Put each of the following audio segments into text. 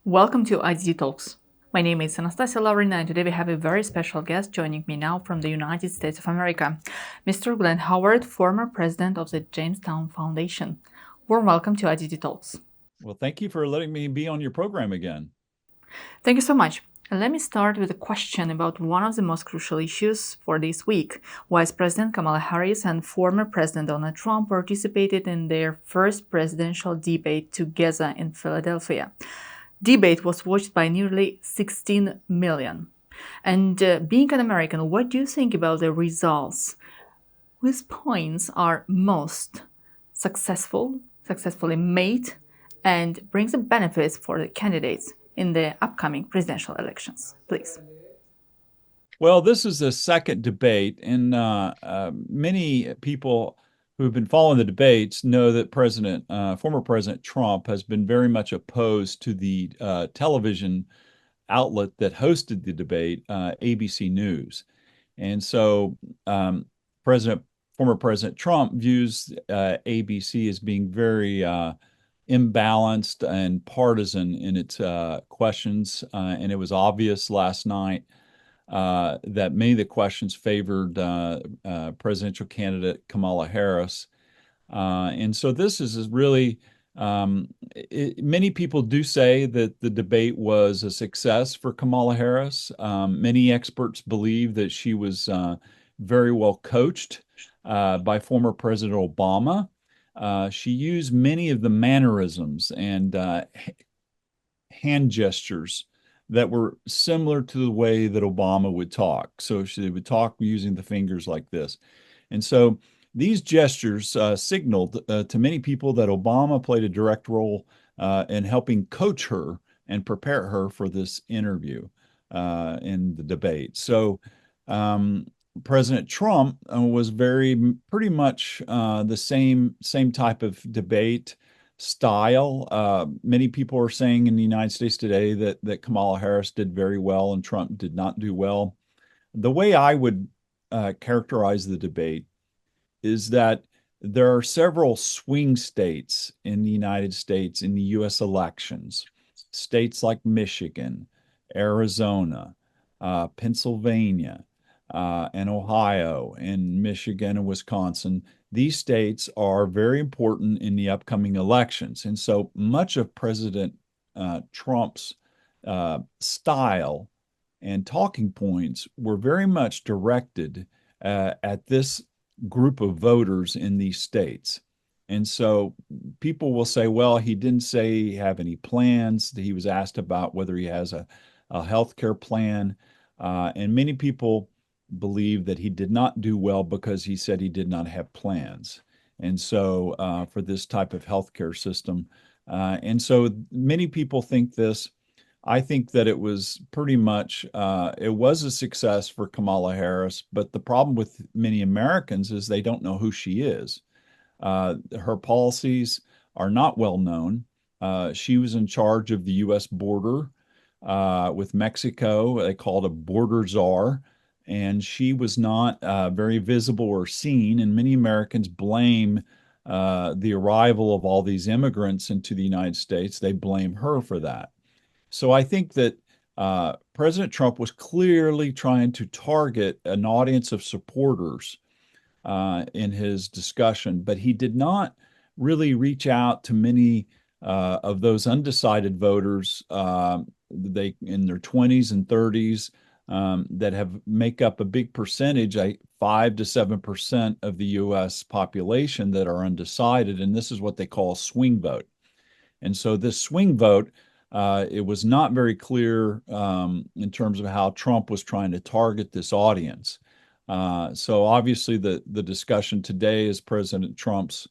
Welcome to IDD Talks. My name is Anastasia Lavrina, and today we have a very special guest joining me now from the United States of America, Mr. Glen Howard, former president of the Jamestown Foundation. Warm welcome to IDD Talks. Well, thank you for letting me be on your program again. Thank you so much. Let me start with a question about one of the most crucial issues for this week. Vice President Kamala Harris and former President Donald Trump participated in their first presidential debate together in Philadelphia. Debate was watched by nearly 16 million. And being an American, what do you think about the results? Whose points are most successfully made, and brings the benefits for the candidates in the upcoming presidential elections? Please. Well, this is the second debate, and many people who have been following the debates know that former President Trump has been very much opposed to the television outlet that hosted the debate, ABC News. And so former President Trump views ABC as being very imbalanced and partisan in its questions. And it was obvious last night that many of the questions favored presidential candidate Kamala Harris. And so this is really, many people do say that the debate was a success for Kamala Harris. Many experts believe that she was very well coached by former President Obama. She used many of the mannerisms and hand gestures that were similar to the way that Obama would talk. So she would talk using the fingers like this. And so these gestures signaled to many people that Obama played a direct role in helping coach her and prepare her for this interview in the debate. So President Trump was pretty much the same type of debate style. Many people are saying in the United States today that Kamala Harris did very well and Trump did not do well. The way I would characterize the debate is that there are several swing states in the United States in the U.S. elections, states like Michigan, Arizona, Pennsylvania, and Ohio, and Michigan and Wisconsin. These states are very important in the upcoming elections. And so much of President Trump's style and talking points were very much directed at this group of voters in these states. And so people will say, well, he didn't say he have any plans. He was asked about whether he has a health care plan. And many people believe that he did not do well because he said he did not have plans. And so for this type of healthcare system. And so many people think this. I think that it was pretty much, it was a success for Kamala Harris, but the problem with many Americans is they don't know who she is. Her policies are not well known. She was in charge of the U.S. border with Mexico. They called a border czar, and she was not very visible or seen. And many Americans blame the arrival of all these immigrants into the United States. They blame her for that. So I think that President Trump was clearly trying to target an audience of supporters in his discussion, but he did not really reach out to many of those undecided voters they in their 20s and 30s that have make up a big percentage, 5 to 7% of the U.S. population that are undecided, and this is what they call a swing vote. And so this swing vote, it was not very clear in terms of how Trump was trying to target this audience. So obviously the discussion today is President Trump's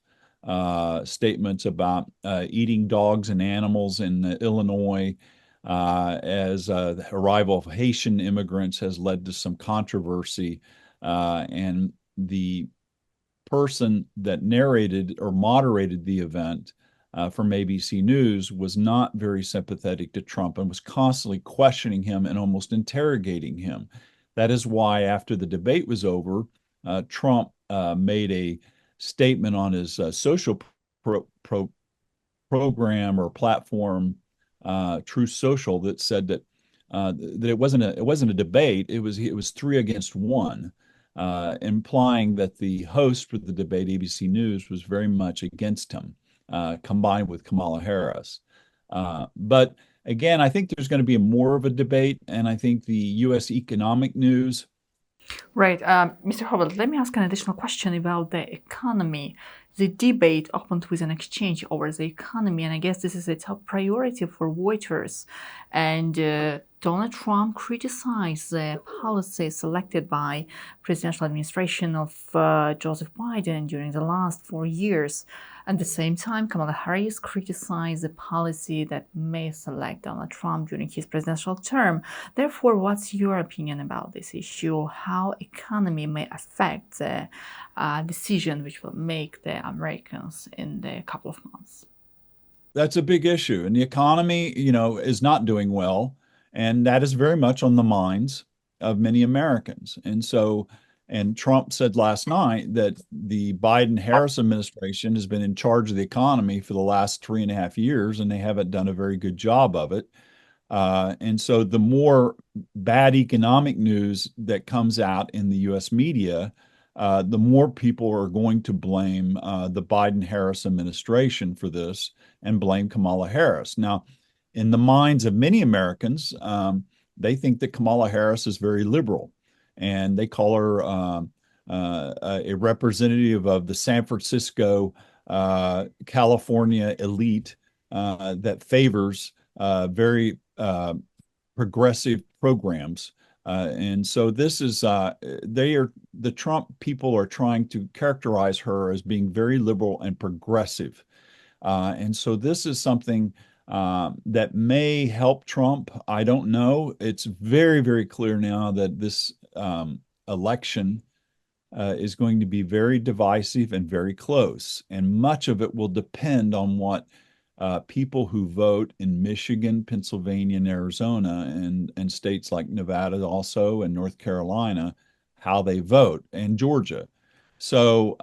statements about eating dogs and animals in Illinois as the arrival of Haitian immigrants has led to some controversy. And the person that narrated or moderated the event from ABC News was not very sympathetic to Trump and was constantly questioning him and almost interrogating him. That is why, after the debate was over, Trump made a statement on his social program or platform Truth Social, that said that that it wasn't a debate. It was 3 against 1, implying that the host for the debate, ABC News, was very much against him, combined with Kamala Harris. But again, I think there's going to be more of a debate, and I think the U.S. economic news. Right. Mr. Howard, let me ask an additional question about the economy. The debate opened with an exchange over the economy, and I guess this is a top priority for voters. And Donald Trump criticized the policies selected by presidential administration of Joseph Biden during the last 4 years. At the same time, Kamala Harris criticized the policy that may select Donald Trump during his presidential term. Therefore, what's your opinion about this issue? How economy may affect the decision which will make the Americans in the couple of months? That's a big issue, and the economy, is not doing well, and that is very much on the minds of many Americans. And Trump said last night that the Biden-Harris administration has been in charge of the economy for the last 3.5 years, and they haven't done a very good job of it. And so the more bad economic news that comes out in the U.S. media, the more people are going to blame the Biden-Harris administration for this and blame Kamala Harris. Now, in the minds of many Americans, they think that Kamala Harris is very liberal, and they call her a representative of the San Francisco, California elite that favors very progressive programs. And so this is the Trump people are trying to characterize her as being very liberal and progressive. And so this is something that may help Trump. I don't know. It's very, very clear now that this election is going to be very divisive and very close. And much of it will depend on what people who vote in Michigan, Pennsylvania, and Arizona, and states like Nevada also, and North Carolina, how they vote, and Georgia. So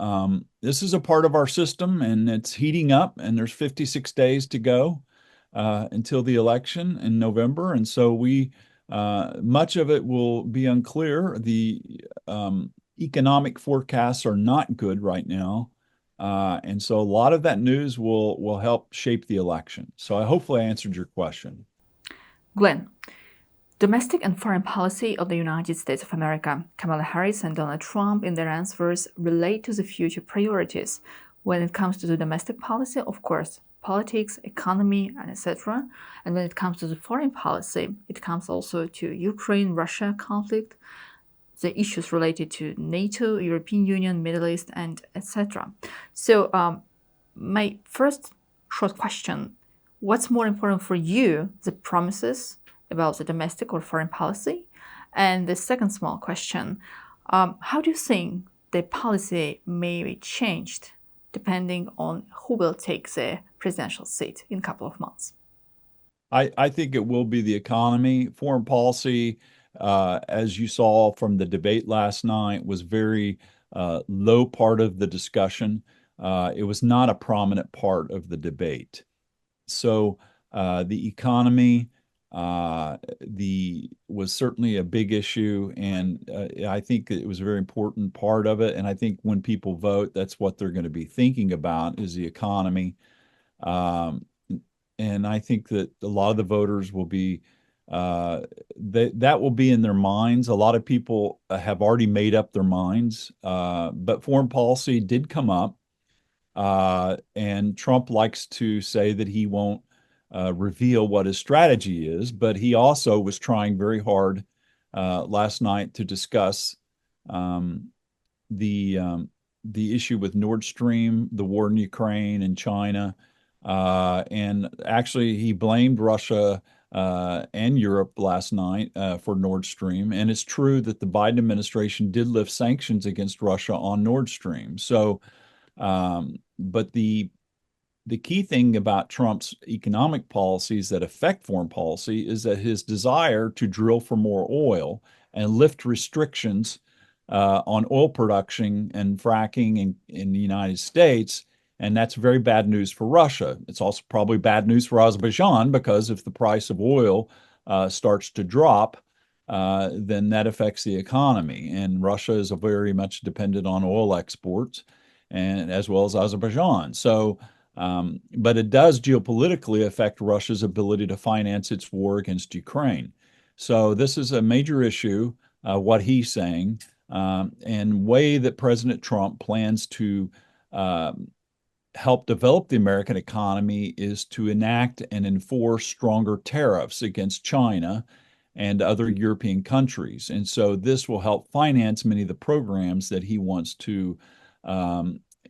this is a part of our system, and it's heating up, and there's 56 days to go until the election in November. And so much of it will be unclear. The economic forecasts are not good right now. And so a lot of that news will help shape the election. So hopefully I answered your question. Glenn, domestic and foreign policy of the United States of America, Kamala Harris and Donald Trump in their answers relate to the future priorities. When it comes to the domestic policy, of course, politics, economy, and etc. And when it comes to the foreign policy, it comes also to Ukraine-Russia conflict, the issues related to NATO, European Union, Middle East, and etc. So my first short question, what's more important for you, the promises about the domestic or foreign policy? And the second small question, how do you think the policy may be changed depending on who will take the presidential seat in a couple of months? I think it will be the economy. Foreign policy, as you saw from the debate last night, was very low part of the discussion. It was not a prominent part of the debate. So the economy was certainly a big issue, and I think it was a very important part of it. And I think when people vote, that's what they're going to be thinking about, is the economy. And I think that a lot of the voters will be that will be in their minds. A lot of people have already made up their minds, but foreign policy did come up, and Trump likes to say that he won't reveal what his strategy is, but he also was trying very hard last night to discuss the issue with Nord Stream, the war in Ukraine and China, and actually he blamed Russia and Europe last night for Nord Stream. And it's true that the Biden administration did lift sanctions against Russia on Nord Stream. So, but the key thing about Trump's economic policies that affect foreign policy is that his desire to drill for more oil and lift restrictions on oil production and fracking in the United States, And that's very bad news for Russia. It's also probably bad news for Azerbaijan because if the price of oil starts to drop, then that affects the economy. And Russia is very much dependent on oil exports, and as well as Azerbaijan. So, but it does geopolitically affect Russia's ability to finance its war against Ukraine. So this is a major issue, what he's saying, and way that President Trump plans to help develop the American economy is to enact and enforce stronger tariffs against China and other European countries. And so this will help finance many of the programs that he wants to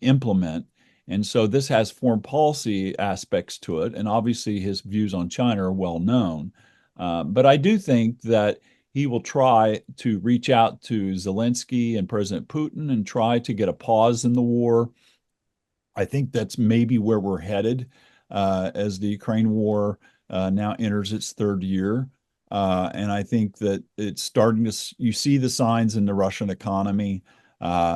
implement. And so this has foreign policy aspects to it. And obviously, his views on China are well known. But I do think that he will try to reach out to Zelensky and President Putin and try to get a pause in the war. I think that's maybe where we're headed as the Ukraine war now enters its third year. And I think that it's starting to, you see the signs in the Russian economy.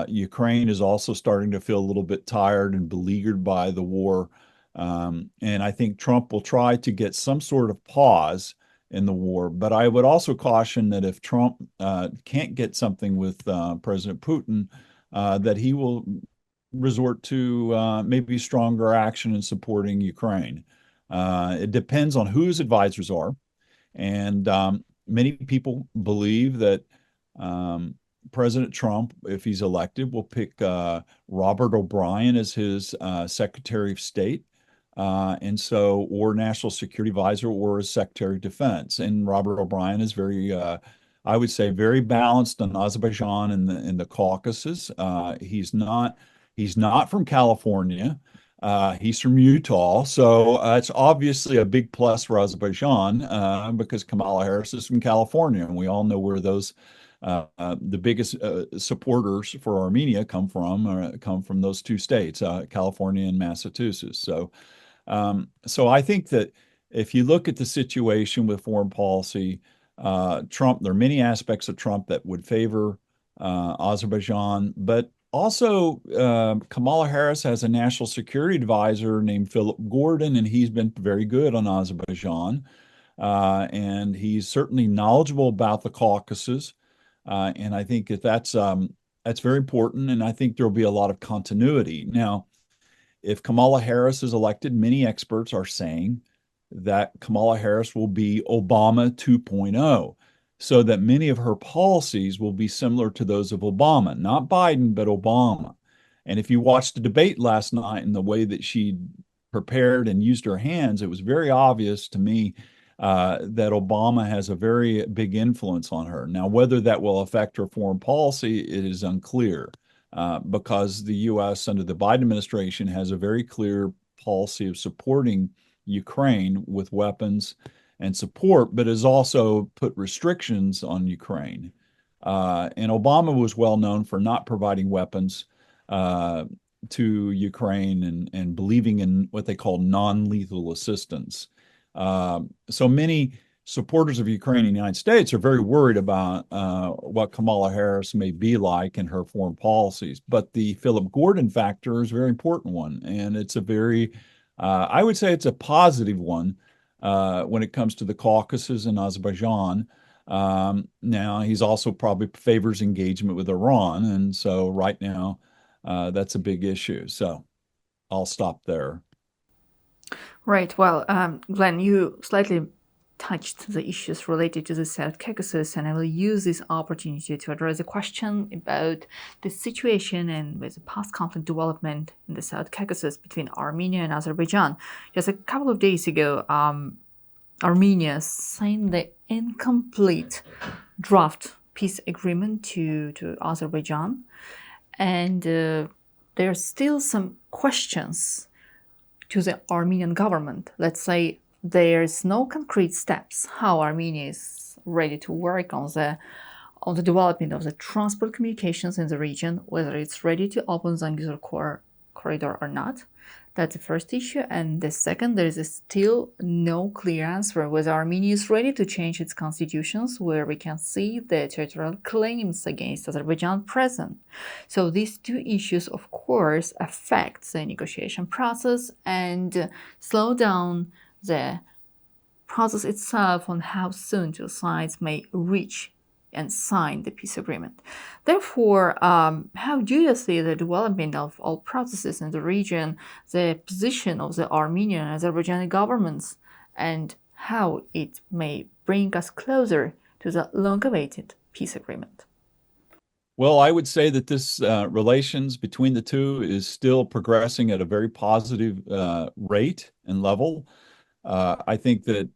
Ukraine is also starting to feel a little bit tired and beleaguered by the war. And I think Trump will try to get some sort of pause in the war. But I would also caution that if Trump can't get something with President Putin, that he will resort to maybe stronger action in supporting Ukraine. It depends on who his advisors are. And many people believe that President Trump, if he's elected, will pick Robert O'Brien as his Secretary of State. And so, or National Security Advisor or as Secretary of Defense. And Robert O'Brien is very, I would say, very balanced on Azerbaijan and the Caucasus. He's not from California. He's from Utah. So it's obviously a big plus for Azerbaijan because Kamala Harris is from California. And we all know where those the biggest supporters for Armenia come from those two states, California and Massachusetts. So I think that if you look at the situation with foreign policy, Trump, there are many aspects of Trump that would favor Azerbaijan, but also Kamala Harris has a national security advisor named Philip Gordon, and he's been very good on Azerbaijan. And he's certainly knowledgeable about the Caucasus. And I think that's very important, and I think there'll be a lot of continuity. Now, if Kamala Harris is elected, many experts are saying that Kamala Harris will be Obama 2.0, so that many of her policies will be similar to those of Obama, not Biden, but Obama. And if you watched the debate last night and the way that she prepared and used her hands, it was very obvious to me that Obama has a very big influence on her. Now, whether that will affect her foreign policy, it is unclear. Because the U.S. under the Biden administration has a very clear policy of supporting Ukraine with weapons and support, but has also put restrictions on Ukraine. And Obama was well known for not providing weapons to Ukraine and believing in what they call non-lethal assistance. So many supporters of Ukraine in the United States are very worried about what Kamala Harris may be like in her foreign policies. But the Philip Gordon factor is a very important one. And it's a very, I would say it's a positive one when it comes to the Caucasus and Azerbaijan. Now, he's also probably favors engagement with Iran. And so right now, that's a big issue. So I'll stop there. Right. Well, Glenn, you slightly touched the issues related to the South Caucasus, and I will use this opportunity to address a question about the situation and with the post-conflict development in the South Caucasus between Armenia and Azerbaijan. Just a couple of days ago, Armenia signed the incomplete draft peace agreement to Azerbaijan, and there are still some questions to the Armenian government. Let's say there's no concrete steps how Armenia is ready to work on the development of the transport communications in the region, whether it's ready to open Zangezur corridor or not. That's the first issue. And the second, there is still no clear answer whether Armenia is ready to change its constitutions, where we can see the territorial claims against Azerbaijan present. So these two issues, of course, affect the negotiation process and slow down the process itself on how soon two sides may reach and sign the peace agreement. Therefore, how do you see the development of all processes in the region, the position of the Armenian and Azerbaijani governments, and how it may bring us closer to the long-awaited peace agreement? Well, I would say that this relations between the two is still progressing at a very positive rate and level. I think that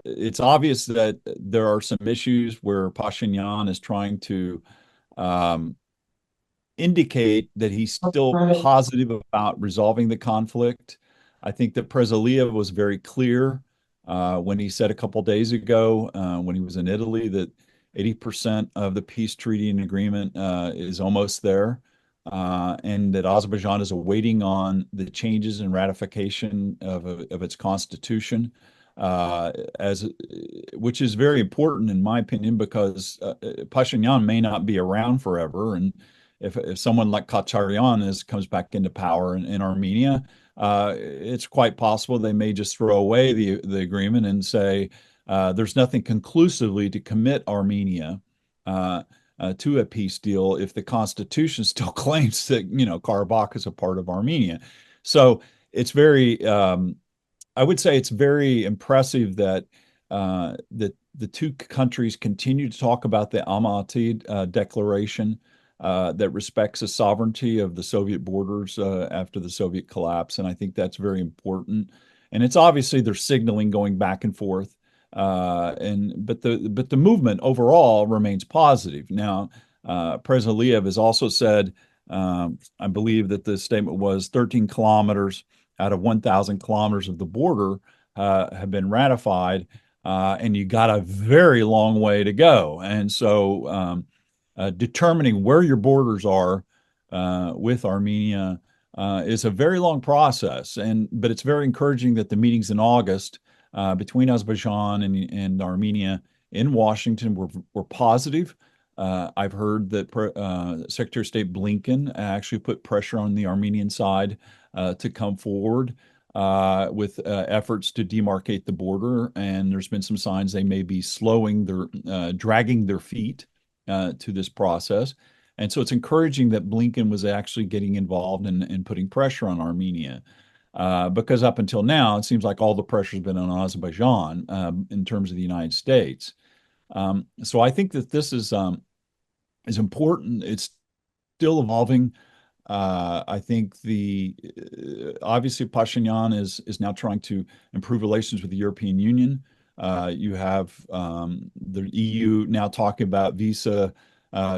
it's obvious that there are some issues where Pashinyan is trying to indicate that he's still positive about resolving the conflict. I think that President was very clear when he said a couple days ago, when he was in Italy, that 80% of the peace treaty and agreement is almost there, and that Azerbaijan is awaiting on the changes in ratification of its constitution, which is very important in my opinion, because Pashinyan may not be around forever, and if someone like Kacharyan comes back into power in Armenia, it's quite possible they may just throw away the agreement and say there's nothing conclusively to commit Armenia to a peace deal if the Constitution still claims that Karabakh is a part of Armenia. So it's very, I would say it's very impressive that the two countries continue to talk about the Almaty Declaration that respects the sovereignty of the Soviet borders after the Soviet collapse, and I think that's very important. And it's obviously they're signaling going back and forth, but the movement overall remains positive. Now, President Aliyev has also said, I believe that the statement was 13 kilometers out of 1,000 kilometers of the border have been ratified, and you got a very long way to go. And so determining where your borders are with Armenia is a very long process, but it's very encouraging that the meetings in August between Azerbaijan and Armenia in Washington were positive. I've heard that Secretary of State Blinken actually put pressure on the Armenian side to come forward with efforts to demarcate the border, and there's been some signs they may be dragging their feet to this process. And so it's encouraging that Blinken was actually getting involved and putting pressure on Armenia, because up until now, it seems like all the pressure has been on Azerbaijan in terms of the United States. So I think that this is important. It's still evolving. I think obviously Pashinyan is now trying to improve relations with the European Union. You have the EU now talking about visa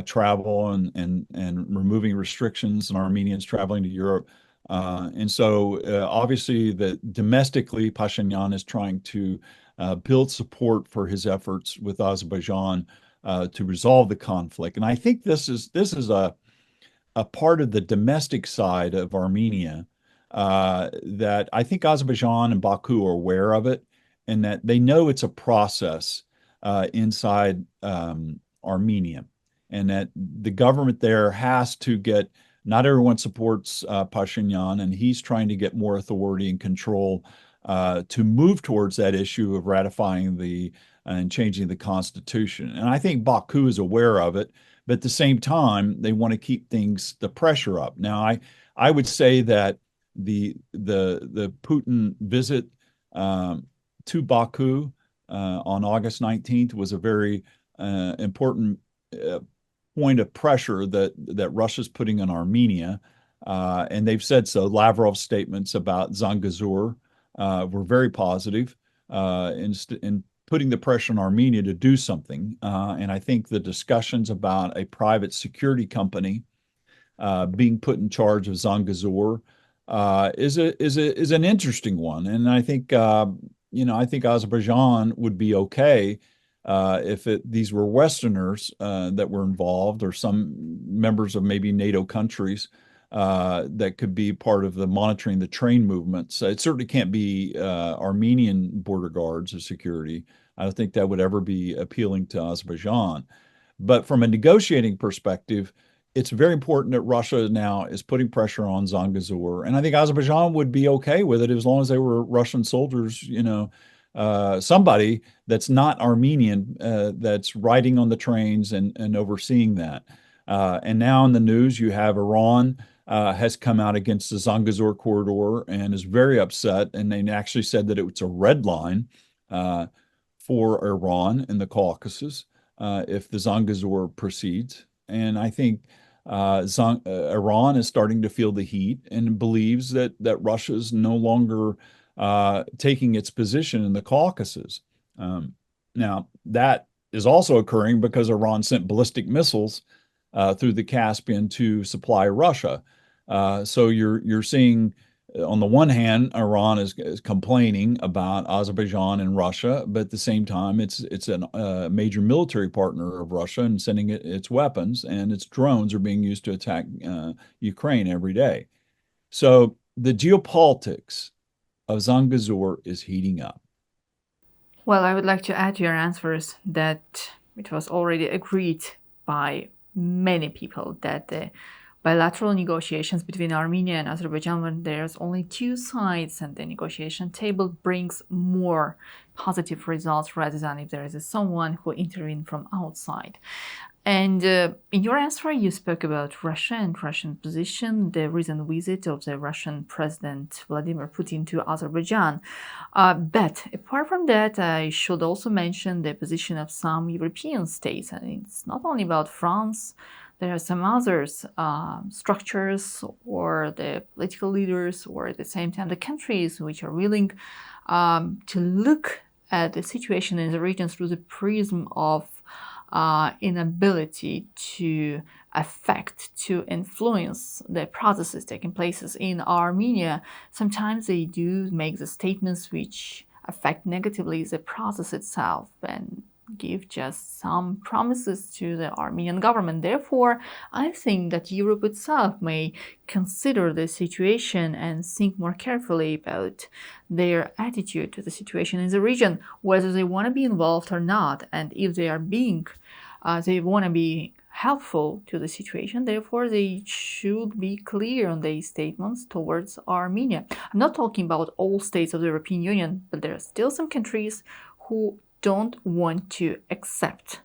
travel and removing restrictions on Armenians traveling to Europe. And so obviously that domestically Pashinyan is trying to build support for his efforts with Azerbaijan to resolve the conflict. And I think this is a part of the domestic side of Armenia that I think Azerbaijan and Baku are aware of it, and that they know it's a process inside Armenia, and that the government there has to get, not everyone supports Pashinyan, and he's trying to get more authority and control to move towards that issue of ratifying and changing the constitution. And I think Baku is aware of it, but at the same time, they want to keep the pressure up. Now, I would say that the Putin visit to Baku on August 19th was a very important point of pressure that Russia's putting on Armenia, and they've said so. Lavrov's statements about Zangezur were very positive in putting the pressure on Armenia to do something. And I think the discussions about a private security company being put in charge of Zangezur is an interesting one. And I think I think Azerbaijan would be okay if these were Westerners that were involved, or some members of maybe NATO countries. that could be part of the monitoring the train movements. It certainly can't be Armenian border guards or security. I don't think that would ever be appealing to Azerbaijan. But from a negotiating perspective, it's very important that Russia now is putting pressure on Zangezur. And I think Azerbaijan would be okay with it as long as they were Russian soldiers, somebody that's not Armenian that's riding on the trains and overseeing that. And now in the news, you have Iran has come out against the Zangezur corridor and is very upset. And they actually said that it was a red line for Iran in the Caucasus if the Zangezur proceeds. And I think Iran is starting to feel the heat and believes that Russia is no longer taking its position in the Caucasus. Now, that is also occurring because Iran sent ballistic missiles through the Caspian to supply Russia. So you're seeing on the one hand, Iran is complaining about Azerbaijan and Russia, but at the same time, it's a major military partner of Russia and sending its weapons, and its drones are being used to attack Ukraine every day. So the geopolitics of Zangezur is heating up. Well, I would like to add to your answers that it was already agreed by many people that the bilateral negotiations between Armenia and Azerbaijan, when there's only two sides and the negotiation table brings more positive results rather than if there is someone who intervenes from outside. And in your answer, you spoke about Russia and Russian position, the recent visit of the Russian President Vladimir Putin to Azerbaijan. But apart from that, I should also mention the position of some European states. And it's not only about France. There are some others, structures or the political leaders or at the same time the countries which are willing to look at the situation in the region through the prism of inability to affect, to influence the processes taking place in Armenia. Sometimes they do make the statements which affect negatively the process itself and give just some promises to the Armenian government. Therefore, I think that Europe itself may consider the situation and think more carefully about their attitude to the situation in the region, whether they want to be involved or not, and if they are they want to be helpful to the situation. Therefore, they should be clear on their statements towards Armenia. I'm not talking about all states of the European Union, but there are still some countries who don't want to accept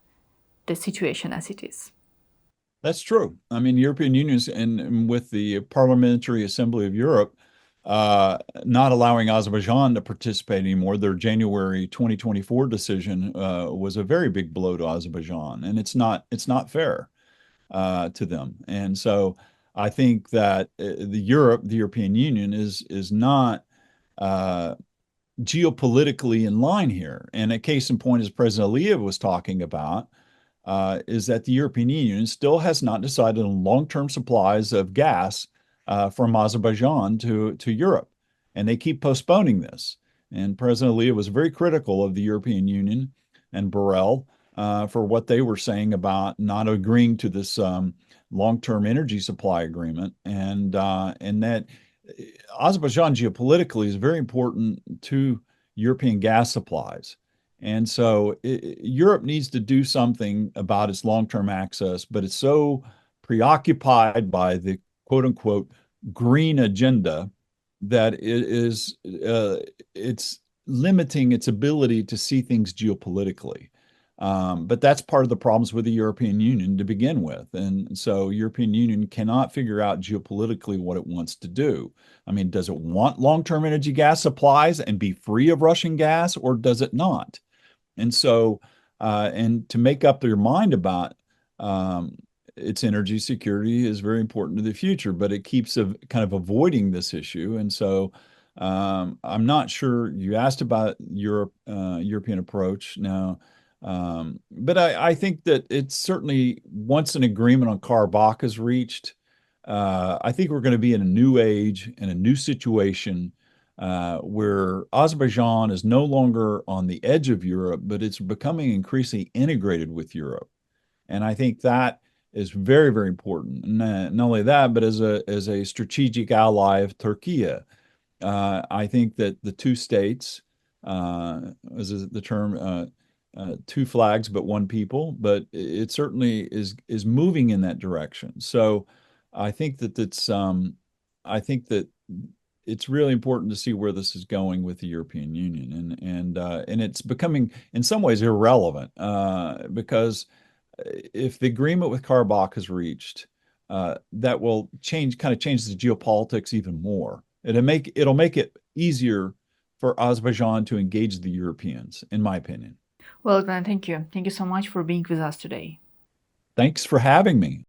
the situation as it is. That's true. I mean, European Union and with the Parliamentary Assembly of Europe not allowing Azerbaijan to participate anymore, their January 2024 decision was a very big blow to Azerbaijan, and it's not fair to them. And so I think that the European Union is not geopolitically in line here. And a case in point, as President Aliyev was talking about, is that the European Union still has not decided on long-term supplies of gas from Azerbaijan to Europe. And they keep postponing this. And President Aliyev was very critical of the European Union and Borrell for what they were saying about not agreeing to this long-term energy supply agreement, and that Azerbaijan geopolitically is very important to European gas supplies. And so Europe needs to do something about its long-term access, but it's so preoccupied by the quote unquote green agenda that it's limiting its ability to see things geopolitically. But that's part of the problems with the European Union to begin with. And so European Union cannot figure out geopolitically what it wants to do. I mean, does it want long-term energy gas supplies and be free of Russian gas, or does it not? And so, and to make up their mind about its energy security is very important to the future, but it keeps kind of avoiding this issue. And so I'm not sure. You asked about European approach now. But I think that it's certainly, once an agreement on Karabakh is reached, I think we're going to be in a new age and a new situation where Azerbaijan is no longer on the edge of Europe, but it's becoming increasingly integrated with Europe. And I think that is very, very important. Not only that, but as a strategic ally of Turkey. I think that the two states, as is the term, two flags but one people, but it certainly is moving in that direction. So I think that I think that it's really important to see where this is going with the European Union, and it's becoming in some ways irrelevant because if the agreement with Karabakh is reached, that will kind of change the geopolitics even more. It'll make it easier for Azerbaijan to engage the Europeans, in my opinion. Well, Glenn, thank you. Thank you so much for being with us today. Thanks for having me.